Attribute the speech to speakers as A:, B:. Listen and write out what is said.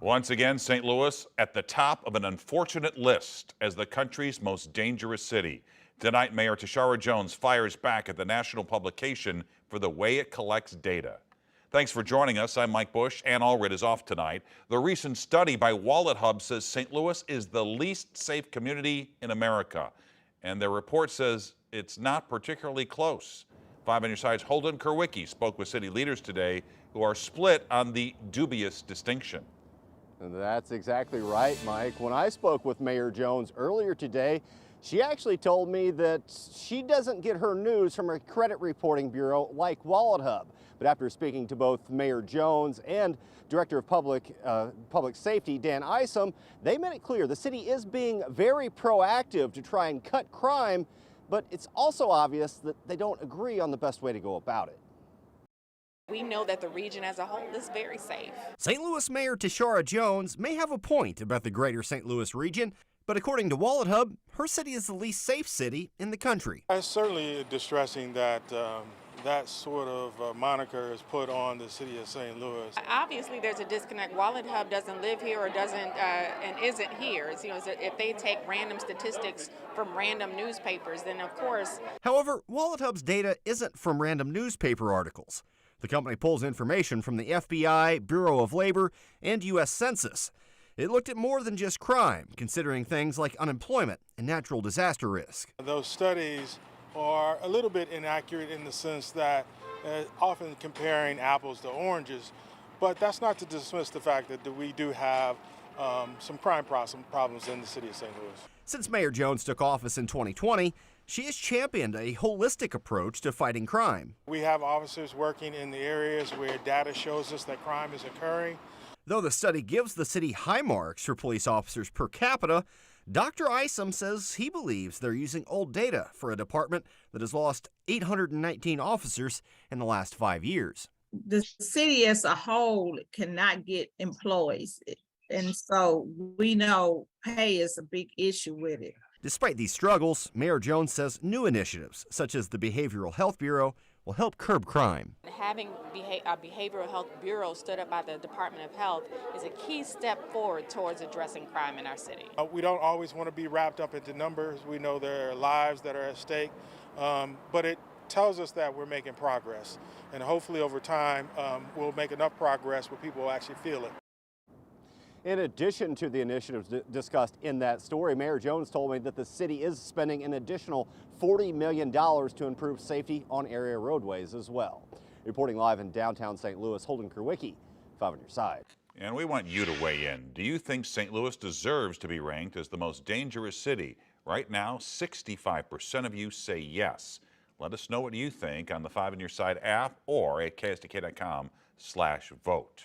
A: Once again, St. Louis at the top of an unfortunate list as the country's most dangerous city. Tonight, Mayor Tishaura Jones fires back at the national publication for the way it collects data. Thanks for joining us. I'm Mike Bush. Ann Allred is off tonight. The recent study by WalletHub says St. Louis is the least safe community in America. And their report says it's not particularly close. 5 on your side's Holden Kerwicki spoke with city leaders today who are split on the dubious distinction.
B: That's exactly right, Mike. When I spoke with Mayor Jones earlier today, she actually told me that she doesn't get her news from a credit reporting bureau like WalletHub. But after speaking to both Mayor Jones and Director of Public Safety, Dan Isom, they made it clear the city is being very proactive to try and cut crime, but it's also obvious that they don't agree on the best way to go about it.
C: We know that the region as a whole is very safe.
D: St. Louis Mayor Tishaura Jones may have a point about the greater St. Louis region, but according to WalletHub, her city is the least safe city in the country.
E: It's certainly distressing that that sort of moniker is put on the city of St. Louis.
C: Obviously, there's a disconnect. WalletHub doesn't live here or doesn't and isn't here. It's, if they take random statistics from random newspapers, then of course.
D: However, WalletHub's data isn't from random newspaper articles. The company pulls information from the FBI, Bureau of Labor, and U.S. Census. It looked at more than just crime, considering things like unemployment and natural disaster risk.
E: Those studies are a little bit inaccurate in the sense that often comparing apples to oranges, but that's not to dismiss the fact that we do have some crime problems in the city of St. Louis.
D: Since Mayor Jones took office in 2020, she has championed a holistic approach to fighting crime.
E: We have officers working in the areas where data shows us that crime is occurring.
D: Though the study gives the city high marks for police officers per capita, Dr. Isom says he believes they're using old data for a department that has lost 819 officers in the last 5 years.
F: The city as a whole cannot get employees, and so we know pay is a big issue with it.
D: Despite these struggles, Mayor Jones says new initiatives, such as the Behavioral Health Bureau, will help curb crime.
C: Having a behavioral health bureau stood up by the Department of Health is a key step forward towards addressing crime in our city.
E: We don't always want to be wrapped up into numbers. We know there are lives that are at stake, but it tells us that we're making progress. And hopefully over time, we'll make enough progress where people will actually feel it.
B: In addition to the initiatives discussed in that story, Mayor Jones told me that the city is spending an additional $40 million to improve safety on area roadways as well. Reporting live in downtown St. Louis, Holden Kerwicki, 5 on your side.
A: And we want you to weigh in. Do you think St. Louis deserves to be ranked as the most dangerous city? Right now, 65% of you say yes. Let us know what you think on the 5 on your side app or at KSDK.com/vote.